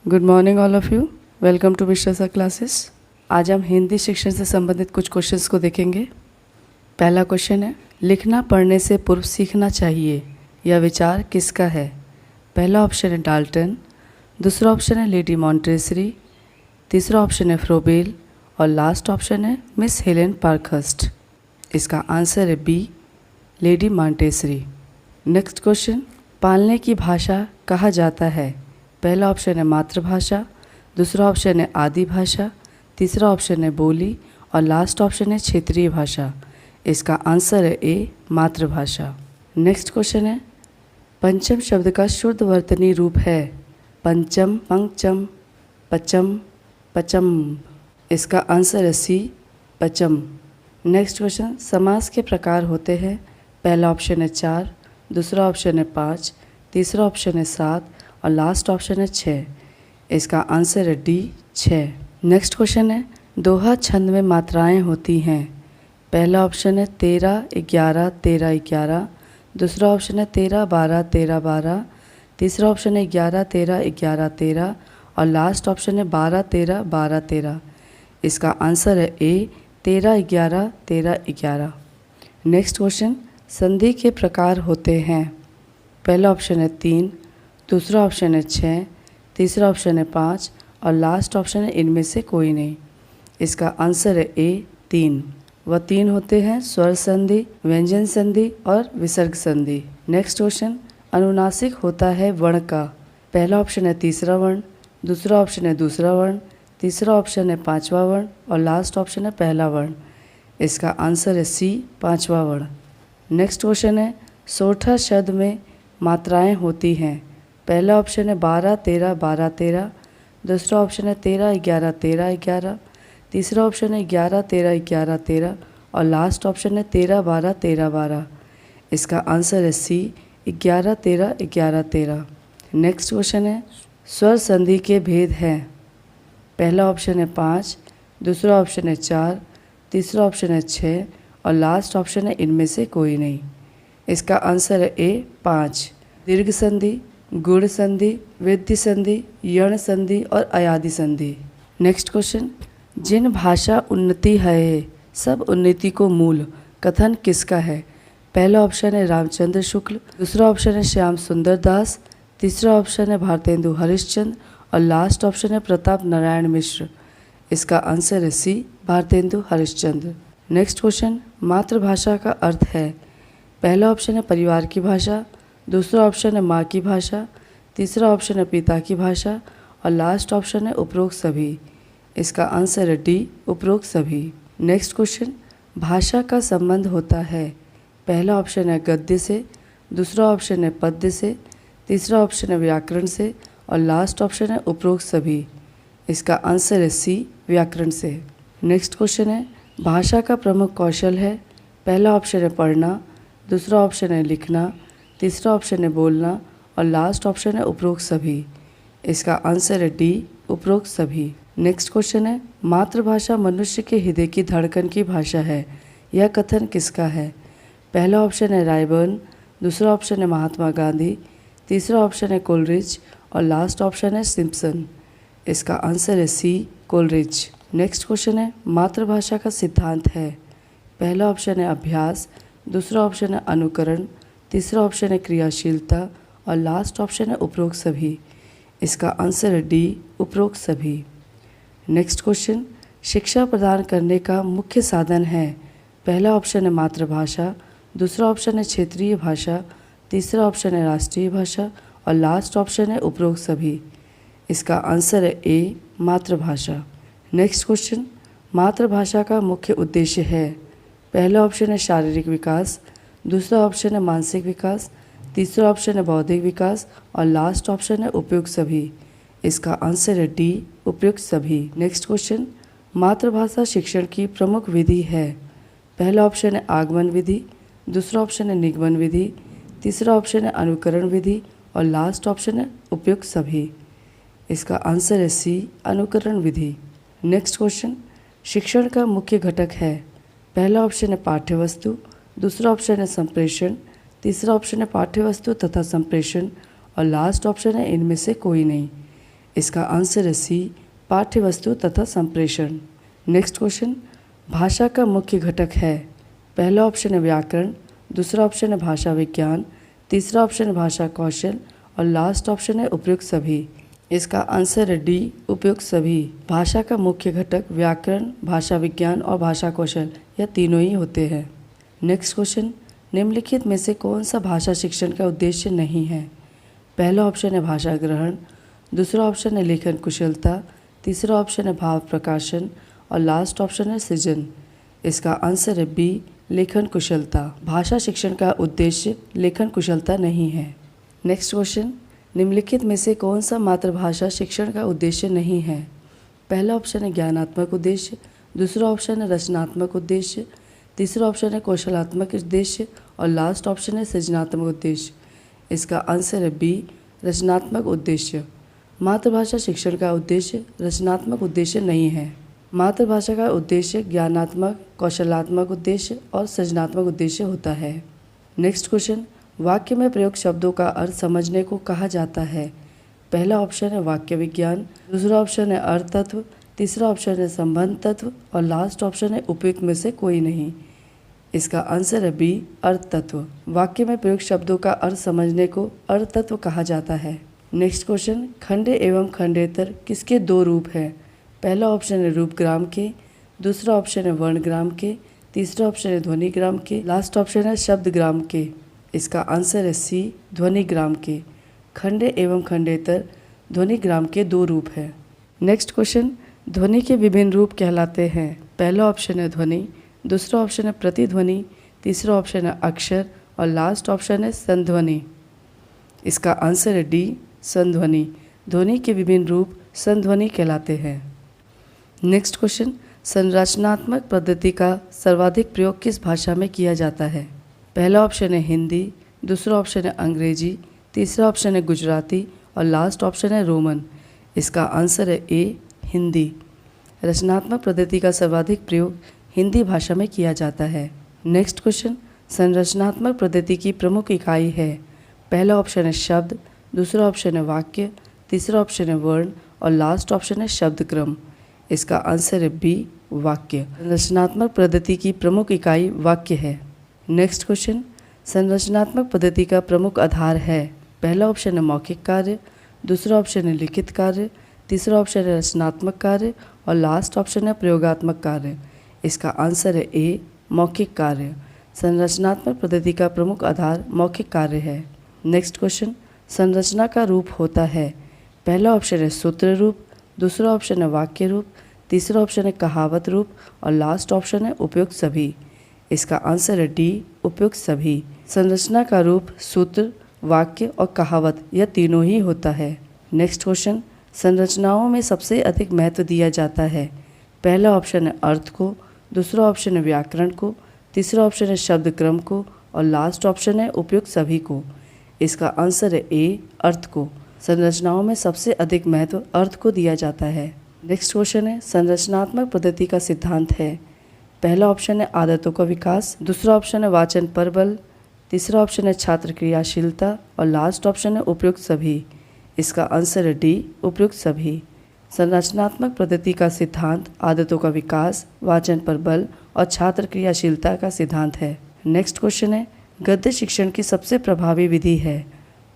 Good morning all of you. Welcome to Mishra sir classes. आज हम हिंदी शिक्षण से संबंधित कुछ क्वेश्चंस को देखेंगे। पहला क्वेश्चन है, लिखना पढ़ने से पूर्व सीखना चाहिए, यह विचार किसका है? पहला ऑप्शन है डाल्टन, दूसरा ऑप्शन है लेडी मॉन्टेसरी, तीसरा ऑप्शन है फ्रोबेल और लास्ट ऑप्शन है मिस हेलेन पार्कहर्स्ट। इसका आंसर है B, lady Montessori. Next question, पालने की भाषा कहा जाता है? पहला ऑप्शन है मातृभाषा, दूसरा ऑप्शन है आदि भाषा, तीसरा ऑप्शन है बोली और लास्ट ऑप्शन है क्षेत्रीय भाषा। इसका आंसर है ए, मातृभाषा। नेक्स्ट क्वेश्चन है, पंचम शब्द का शुद्ध वर्तनी रूप है? पंचम, पंचम, पचम, पचम। इसका आंसर है सी, पचम। नेक्स्ट क्वेश्चन, समास के प्रकार होते हैं? पहला ऑप्शन है 4, दूसरा ऑप्शन है 5, तीसरा ऑप्शन है 7 और लास्ट ऑप्शन है 6। इसका आंसर है डी, 6। नेक्स्ट क्वेश्चन है, दोहा छंद में मात्राएं होती हैं? पहला ऑप्शन है 13, 11, 13, 11, दूसरा ऑप्शन है 13, 12, 13, 12, तीसरा ऑप्शन है 11, 13, 11, 13 और लास्ट ऑप्शन है 12, 13, 12, 13। इसका आंसर है ए, 13, 11, 13, 11। नेक्स्ट क्वेश्चन, संधि के प्रकार होते हैं? पहला ऑप्शन है 3, दूसरा ऑप्शन है 6, तीसरा ऑप्शन है 5 और लास्ट ऑप्शन है इनमें से कोई नहीं। इसका आंसर है ए, 3। वह 3 होते हैं स्वर संधि, व्यंजन संधि और विसर्ग संधि। नेक्स्ट क्वेश्चन, अनुनासिक होता है वर्ण का? पहला ऑप्शन है तीसरा वर्ण, दूसरा ऑप्शन है दूसरा वर्ण, तीसरा ऑप्शन है पांचवा वर्ण और लास्ट ऑप्शन है पहला वर्ण। इसका आंसर है सी, पांचवा वर्ण। नेक्स्ट क्वेश्चन है, सोठा शब्द में मात्राएं होती हैं? पहला ऑप्शन है 12, 13, 12, 13, दूसरा ऑप्शन है 13, 11, 13, 11, तीसरा ऑप्शन है 11, 13, 11, 13 और लास्ट ऑप्शन है 13, 12, 13, 12। इसका आंसर है सी, 11, 13, 11, 13। नेक्स्ट क्वेश्चन है, स्वर संधि के भेद हैं? पहला ऑप्शन है 5, दूसरा ऑप्शन है 4, तीसरा ऑप्शन है 6 और लास्ट ऑप्शन है इनमें से कोई नहीं। इसका आंसर है ए, 5। दीर्घ संधि, गुण संधि, वृद्धि संधि, यण संधि और अयादि संधि। नेक्स्ट क्वेश्चन, जिन भाषा उन्नति है सब उन्नति को मूल कथन किसका है? पहला ऑप्शन है रामचंद्र शुक्ल, दूसरा ऑप्शन है श्याम सुंदर दास, तीसरा ऑप्शन है भारतेंदु हरिश्चंद्र और लास्ट ऑप्शन है प्रताप नारायण मिश्र। इसका आंसर है सी, भारतेंदु हरिश्चंद्र। नेक्स्ट क्वेश्चन, मातृभाषा का अर्थ है? पहला ऑप्शन है परिवार की भाषा, दूसरा ऑप्शन है माँ की भाषा, तीसरा ऑप्शन है पिता की भाषा और लास्ट ऑप्शन है उपरोक्त सभी। इसका आंसर है डी, उपरोक्त सभी। नेक्स्ट क्वेश्चन, भाषा का संबंध होता है? पहला ऑप्शन है गद्य से, दूसरा ऑप्शन है पद्य से, तीसरा ऑप्शन है व्याकरण से और लास्ट ऑप्शन है उपरोक्त सभी। इसका आंसर है सी, व्याकरण से। नेक्स्ट क्वेश्चन है, भाषा का प्रमुख कौशल है? पहला ऑप्शन है पढ़ना, दूसरा ऑप्शन है लिखना, तीसरा ऑप्शन है बोलना और लास्ट ऑप्शन है उपरोक्त सभी। इसका आंसर है डी, उपरोक्त सभी। नेक्स्ट क्वेश्चन है, मातृभाषा मनुष्य के हृदय की धड़कन की भाषा है, यह कथन किसका है? पहला ऑप्शन है रायबर्न, दूसरा ऑप्शन है महात्मा गांधी, तीसरा ऑप्शन है कोलरिज और लास्ट ऑप्शन है सिम्पसन। इसका आंसर है सी, कोलरिज। नेक्स्ट क्वेश्चन है, मातृभाषा का सिद्धांत है? पहला ऑप्शन है अभ्यास, दूसरा ऑप्शन है अनुकरण, तीसरा ऑप्शन है क्रियाशीलता और लास्ट ऑप्शन है उपरोक्त सभी। इसका आंसर है डी, उपरोक्त सभी। नेक्स्ट क्वेश्चन, शिक्षा प्रदान करने का मुख्य साधन है? पहला ऑप्शन है मातृभाषा, दूसरा ऑप्शन है क्षेत्रीय भाषा, तीसरा ऑप्शन है राष्ट्रीय भाषा और लास्ट ऑप्शन है उपरोक्त सभी। इसका आंसर है ए, मातृभाषा। नेक्स्ट क्वेश्चन, मातृभाषा का मुख्य उद्देश्य है? पहला ऑप्शन है शारीरिक विकास, दूसरा ऑप्शन है मानसिक विकास, तीसरा ऑप्शन है बौद्धिक विकास और लास्ट ऑप्शन है उपयुक्त सभी। इसका आंसर है डी, उपयुक्त सभी। नेक्स्ट क्वेश्चन, मातृभाषा शिक्षण की प्रमुख विधि है? पहला ऑप्शन है आगमन विधि, दूसरा ऑप्शन है निगमन विधि, तीसरा ऑप्शन है अनुकरण विधि और लास्ट ऑप्शन है उपयुक्त सभी। इसका आंसर है सी, अनुकरण विधि। नेक्स्ट क्वेश्चन, शिक्षण का मुख्य घटक है? पहला ऑप्शन है पाठ्यवस्तु, दूसरा ऑप्शन है संप्रेषण, तीसरा ऑप्शन है पाठ्यवस्तु तथा संप्रेषण और लास्ट ऑप्शन है इनमें से कोई नहीं। इसका आंसर है सी, पाठ्य वस्तु तथा संप्रेषण। नेक्स्ट क्वेश्चन, भाषा का मुख्य घटक है। पहला ऑप्शन है व्याकरण, दूसरा ऑप्शन है भाषा विज्ञान, तीसरा ऑप्शन है भाषा कौशल और लास्ट ऑप्शन है उपयुक्त सभी। इसका आंसर है डी, उपयुक्त सभी। भाषा का मुख्य घटक व्याकरण, भाषा विज्ञान और भाषा कौशल यह तीनों ही होते हैं। नेक्स्ट क्वेश्चन, निम्नलिखित में से कौन सा भाषा शिक्षण का उद्देश्य नहीं है। पहला ऑप्शन है भाषा ग्रहण, दूसरा ऑप्शन है लेखन कुशलता, तीसरा ऑप्शन है भाव प्रकाशन और लास्ट ऑप्शन है सृजन। इसका आंसर है बी, लेखन कुशलता। भाषा शिक्षण का उद्देश्य लेखन कुशलता नहीं है। नेक्स्ट क्वेश्चन, निम्नलिखित में से कौन सा मातृभाषा शिक्षण का उद्देश्य नहीं है। पहला ऑप्शन है ज्ञानात्मक उद्देश्य, दूसरा ऑप्शन है रचनात्मक उद्देश्य, तीसरा ऑप्शन है कौशलात्मक उद्देश्य और लास्ट ऑप्शन है सृजनात्मक उद्देश्य। इसका आंसर है बी, रचनात्मक उद्देश्य। मातृभाषा शिक्षण का उद्देश्य रचनात्मक उद्देश्य नहीं है। मातृभाषा का उद्देश्य ज्ञानात्मक, कौशलात्मक उद्देश्य और सृजनात्मक उद्देश्य होता है। नेक्स्ट क्वेश्चन, वाक्य में प्रयुक्त शब्दों का अर्थ समझने को कहा जाता है। पहला ऑप्शन है वाक्य विज्ञान, दूसरा ऑप्शन है अर्थ तत्व, तीसरा ऑप्शन है संबंध तत्व और लास्ट ऑप्शन है उपयुक्त में से कोई नहीं। इसका आंसर है बी, अर्थ तत्व। वाक्य में प्रयुक्त शब्दों का अर्थ समझने को अर्थ तत्व कहा जाता है। नेक्स्ट क्वेश्चन, खंडे एवं खंडेतर किसके दो रूप हैं। पहला ऑप्शन है रूपग्राम के, दूसरा ऑप्शन है वर्णग्राम के, तीसरा ऑप्शन है ध्वनिग्राम के, लास्ट ऑप्शन है शब्दग्राम के। इसका आंसर है सी, ध्वनिग्राम के। खंडे एवं खंडेतर ध्वनिग्राम के दो रूप हैं। नेक्स्ट क्वेश्चन, ध्वनि के विभिन्न रूप कहलाते हैं। पहला ऑप्शन है ध्वनि, दूसरा ऑप्शन है प्रतिध्वनि, तीसरा ऑप्शन है अक्षर और लास्ट ऑप्शन है संध्वनि। इसका आंसर है डी, संध्वनि। ध्वनि के विभिन्न रूप संध्वनि कहलाते हैं। नेक्स्ट क्वेश्चन, संरचनात्मक पद्धति का सर्वाधिक प्रयोग किस भाषा में किया जाता है। पहला ऑप्शन है हिंदी, दूसरा ऑप्शन है अंग्रेजी, तीसरा ऑप्शन है गुजराती और लास्ट ऑप्शन है रोमन। इसका आंसर है ए, हिंदी। रचनात्मक पद्धति का सर्वाधिक प्रयोग हिंदी भाषा में किया जाता है। नेक्स्ट क्वेश्चन, संरचनात्मक पद्धति की प्रमुख इकाई है। पहला ऑप्शन है शब्द, दूसरा ऑप्शन है वाक्य, तीसरा ऑप्शन है वर्ण और लास्ट ऑप्शन है शब्द क्रम। इसका आंसर है बी, वाक्य। संरचनात्मक पद्धति की प्रमुख इकाई वाक्य है। नेक्स्ट क्वेश्चन, संरचनात्मक पद्धति का प्रमुख आधार है। पहला ऑप्शन है मौखिक कार्य, दूसरा ऑप्शन है लिखित कार्य, तीसरा ऑप्शन है रचनात्मक कार्य और लास्ट ऑप्शन है प्रयोगात्मक कार्य। इसका आंसर है ए, मौखिक कार्य। संरचनात्मक पद्धति का प्रमुख आधार मौखिक कार्य है। नेक्स्ट क्वेश्चन, संरचना का रूप होता है। पहला ऑप्शन है सूत्र रूप, दूसरा ऑप्शन है वाक्य रूप, तीसरा ऑप्शन है कहावत रूप और लास्ट ऑप्शन है उपयुक्त सभी। इसका आंसर है डी, उपयुक्त सभी। संरचना का रूप सूत्र, वाक्य और कहावत यह तीनों ही होता है। नेक्स्ट क्वेश्चन, संरचनाओं में सबसे अधिक महत्व दिया जाता है। पहला ऑप्शन है अर्थ को, दूसरा ऑप्शन है व्याकरण को, तीसरा ऑप्शन है शब्द क्रम को और लास्ट ऑप्शन है उपयुक्त सभी को। इसका आंसर है ए, अर्थ को। संरचनाओं में सबसे अधिक महत्व अर्थ को दिया जाता है। नेक्स्ट क्वेश्चन है, संरचनात्मक पद्धति का सिद्धांत है। पहला ऑप्शन है आदतों का विकास, दूसरा ऑप्शन है वाचन पर बल, तीसरा ऑप्शन है छात्र क्रियाशीलता और लास्ट ऑप्शन है उपयुक्त सभी। इसका आंसर है डी, उपयुक्त सभी। संरचनात्मक पद्धति का सिद्धांत आदतों का विकास, वाचन पर बल और छात्र क्रियाशीलता का सिद्धांत है। नेक्स्ट क्वेश्चन है, गद्य शिक्षण की सबसे प्रभावी विधि है।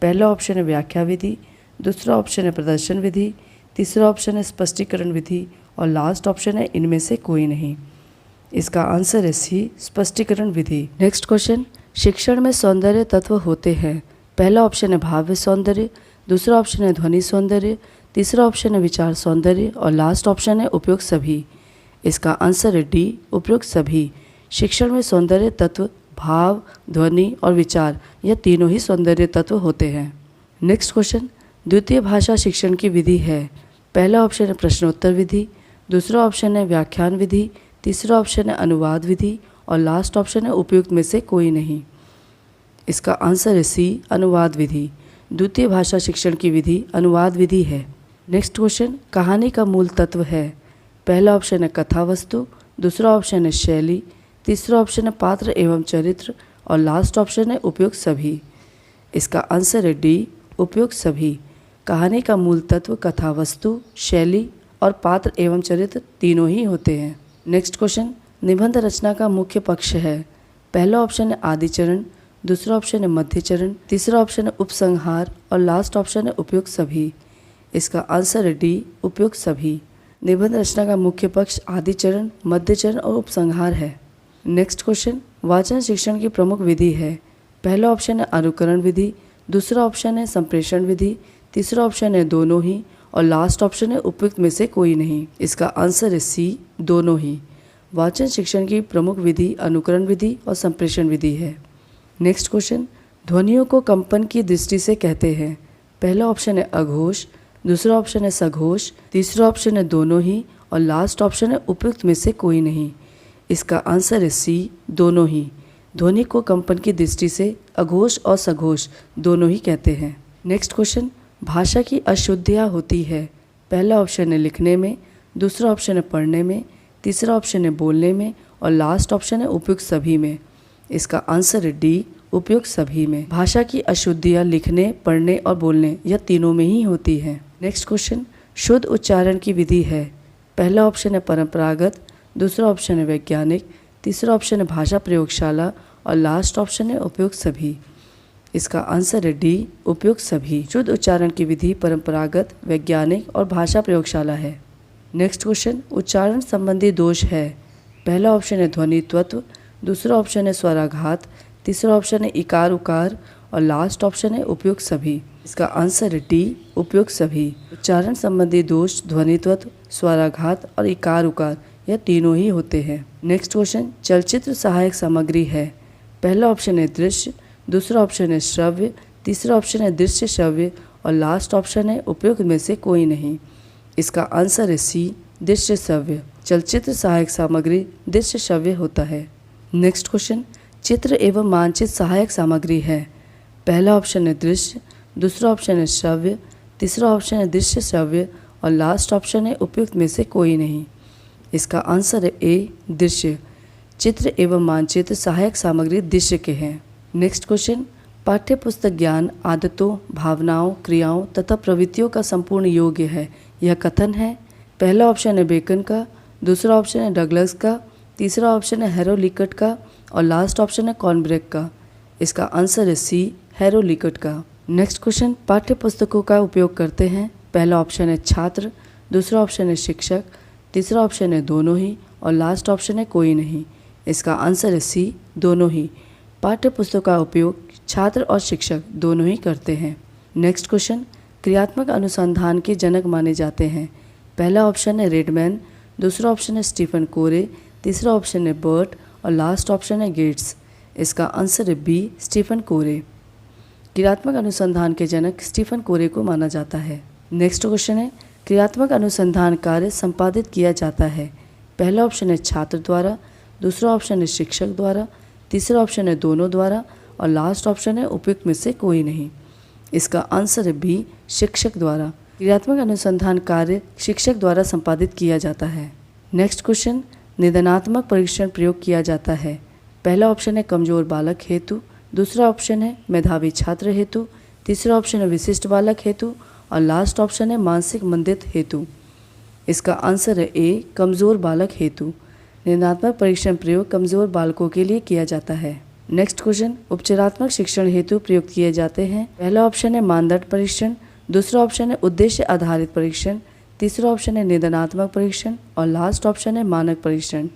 पहला ऑप्शन है व्याख्या विधि, दूसरा ऑप्शन है प्रदर्शन विधि, तीसरा ऑप्शन है स्पष्टीकरण विधि और लास्ट ऑप्शन है इनमें से कोई नहीं। इसका आंसर है सी, स्पष्टीकरण विधि। नेक्स्ट क्वेश्चन, शिक्षण में सौंदर्य तत्व होते हैं। पहला ऑप्शन है भाव्य सौंदर्य, दूसरा ऑप्शन है ध्वनि सौंदर्य, तीसरा ऑप्शन है विचार सौंदर्य और लास्ट ऑप्शन है उपयुक्त सभी। इसका आंसर है डी, उपयुक्त सभी। शिक्षण में सौंदर्य तत्व भाव, ध्वनि और विचार यह तीनों ही सौंदर्य तत्व होते हैं। नेक्स्ट क्वेश्चन, द्वितीय भाषा शिक्षण की विधि है। पहला ऑप्शन है प्रश्नोत्तर विधि, दूसरा ऑप्शन है व्याख्यान विधि, तीसरा ऑप्शन है अनुवाद विधि और लास्ट ऑप्शन है उपयुक्त में से कोई नहीं। इसका आंसर है सी, अनुवाद विधि। द्वितीय भाषा शिक्षण की विधि अनुवाद विधि है। नेक्स्ट क्वेश्चन, कहानी का मूल तत्व है। पहला ऑप्शन है कथा वस्तु, दूसरा ऑप्शन है शैली, तीसरा ऑप्शन है पात्र एवं चरित्र और लास्ट ऑप्शन है उपयुक्त सभी। इसका आंसर है डी, उपयुक्त सभी। कहानी का मूल तत्व कथा वस्तु, शैली और पात्र एवं चरित्र तीनों ही होते हैं। नेक्स्ट क्वेश्चन, निबंध रचना का मुख्य पक्ष है। पहला ऑप्शन है आदि चरण, दूसरा ऑप्शन है मध्य चरण, तीसरा ऑप्शन है उपसंहार और लास्ट ऑप्शन है उपयुक्त सभी। इसका आंसर है डी, उपयुक्त सभी। निबंध रचना का मुख्य पक्ष आदि चरण, मध्य चरण और उपसंहार है। नेक्स्ट क्वेश्चन, वाचन शिक्षण की प्रमुख विधि है। पहला ऑप्शन है अनुकरण विधि, दूसरा ऑप्शन है संप्रेषण विधि, तीसरा ऑप्शन है दोनों ही और लास्ट ऑप्शन है उपयुक्त में से कोई नहीं। इसका आंसर है सी, दोनों ही। वाचन शिक्षण की प्रमुख विधि अनुकरण विधि और संप्रेषण विधि है। नेक्स्ट क्वेश्चन, ध्वनियों को कंपन की दृष्टि से कहते हैं। पहला ऑप्शन है अघोष, दूसरा ऑप्शन है सघोष, तीसरा ऑप्शन है दोनों ही और लास्ट ऑप्शन है उपयुक्त में से कोई नहीं। इसका आंसर है सी, दोनों ही। ध्वनि को कंपन की दृष्टि से अघोष और सघोष दोनों ही कहते हैं। नेक्स्ट क्वेश्चन, भाषा की अशुद्धियाँ होती है। पहला ऑप्शन है लिखने में, दूसरा ऑप्शन है पढ़ने में, तीसरा ऑप्शन है बोलने में और लास्ट ऑप्शन है उपयुक्त सभी में। इसका आंसर है डी, उपयुक्त सभी में। भाषा की अशुद्धियाँ लिखने, पढ़ने और बोलने यह तीनों में ही होती है। नेक्स्ट क्वेश्चन, शुद्ध उच्चारण की विधि है। पहला ऑप्शन है परंपरागत, दूसरा ऑप्शन है वैज्ञानिक, तीसरा ऑप्शन है भाषा प्रयोगशाला और लास्ट ऑप्शन है उपयुक्त सभी। इसका आंसर है डी, उपयुक्त सभी। शुद्ध उच्चारण की विधि परंपरागत, वैज्ञानिक और भाषा प्रयोगशाला है। नेक्स्ट क्वेश्चन, उच्चारण संबंधी दोष है। पहला ऑप्शन है ध्वनि तत्व, दूसरा ऑप्शन है स्वराघात, तीसरा ऑप्शन है इकार उकार और लास्ट ऑप्शन है उपयुक्त सभी। इसका आंसर है डी, उपयुक्त सभी। उच्चारण संबंधी दोष ध्वनि तत्व, स्वराघात और इकार उकार यह तीनों ही होते हैं। नेक्स्ट क्वेश्चन, चलचित्र सहायक सामग्री है। पहला ऑप्शन है दृश्य, दूसरा ऑप्शन है श्रव्य, तीसरा ऑप्शन है दृश्य श्रव्य और लास्ट ऑप्शन है उपयुक्त में से कोई नहीं। इसका आंसर है सी, दृश्य श्रव्य। चलचित्र सहायक सामग्री दृश्य श्रव्य होता है। नेक्स्ट क्वेश्चन, चित्र एवं मानचित्र सहायक सामग्री है। पहला ऑप्शन है दृश्य, दूसरा ऑप्शन है श्रव्य, तीसरा ऑप्शन है दृश्य श्रव्य और लास्ट ऑप्शन है उपयुक्त में से कोई नहीं। इसका आंसर है ए, दृश्य। चित्र एवं मानचित्र सहायक सामग्री दृश्य के हैं। नेक्स्ट क्वेश्चन, पाठ्य पुस्तक ज्ञान आदतों, भावनाओं, क्रियाओं तथा प्रवृत्तियों का संपूर्ण योग्य है। यह कथन है। पहला ऑप्शन है बेकन का, दूसरा ऑप्शन है डगलस का, तीसरा ऑप्शन है हेरोलिकट का और लास्ट ऑप्शन है कॉर्नब्रेक का। इसका आंसर है सी, हेरोलिकट का। नेक्स्ट क्वेश्चन, पाठ्य पुस्तकों का उपयोग करते हैं। पहला ऑप्शन है छात्र, दूसरा ऑप्शन है शिक्षक, तीसरा ऑप्शन है दोनों ही और लास्ट ऑप्शन है कोई नहीं। इसका आंसर है सी, दोनों ही। पाठ्य पुस्तकों का उपयोग छात्र और शिक्षक दोनों ही करते हैं। नेक्स्ट क्वेश्चन, क्रियात्मक अनुसंधान के जनक माने जाते हैं। पहला ऑप्शन है रेडमैन, दूसरा ऑप्शन है स्टीफन कोरे, तीसरा ऑप्शन है बर्ट और लास्ट ऑप्शन है गेट्स। इसका आंसर है बी, स्टीफन कोरे। क्रियात्मक अनुसंधान के जनक स्टीफन कोरे को माना जाता है। नेक्स्ट क्वेश्चन है, क्रियात्मक अनुसंधान कार्य संपादित किया जाता है। पहला ऑप्शन है छात्र द्वारा, दूसरा ऑप्शन है शिक्षक द्वारा, तीसरा ऑप्शन है दोनों द्वारा और लास्ट ऑप्शन है उपयुक्त में से कोई नहीं। इसका आंसर है बी, शिक्षक द्वारा। क्रियात्मक अनुसंधान कार्य शिक्षक द्वारा संपादित किया जाता है। नेक्स्ट क्वेश्चन, निदानात्मक परीक्षण प्रयोग किया जाता है। पहला ऑप्शन है कमजोर बालक हेतु, दूसरा ऑप्शन है मेधावी छात्र हेतु, तीसरा ऑप्शन है विशिष्ट बालक हेतु और लास्ट ऑप्शन है मानसिक मंदित हेतु। इसका आंसर है ए, कमजोर बालक हेतु। निदानात्मक परीक्षण प्रयोग कमजोर बालकों के लिए किया जाता है। नेक्स्ट क्वेश्चन, उपचारात्मक शिक्षण हेतु प्रयुक्त किए जाते हैं। पहला ऑप्शन है मानदंड परीक्षण, दूसरा ऑप्शन है उद्देश्य आधारित परीक्षण, तीसरा ऑप्शन है निदानात्मक परीक्षण और लास्ट ऑप्शन है मानक परीक्षण।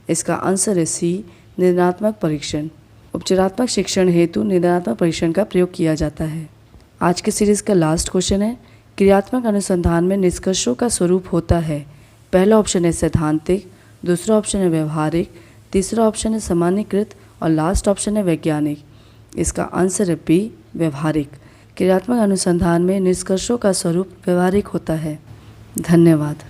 इसका आंसर है सी, निदानात्मक परीक्षण। उपचारात्मक शिक्षण हेतु निदानात्मक परीक्षण का प्रयोग किया जाता है। आज के सीरीज का लास्ट क्वेश्चन है, क्रियात्मक अनुसंधान में निष्कर्षों का स्वरूप होता है। पहला ऑप्शन है सैद्धांतिक, दूसरा ऑप्शन है व्यवहारिक, तीसरा ऑप्शन है सामान्यीकृत और लास्ट ऑप्शन है वैज्ञानिक। इसका आंसर है बी, व्यवहारिक। क्रियात्मक अनुसंधान में निष्कर्षों का स्वरूप व्यवहारिक होता है। धन्यवाद।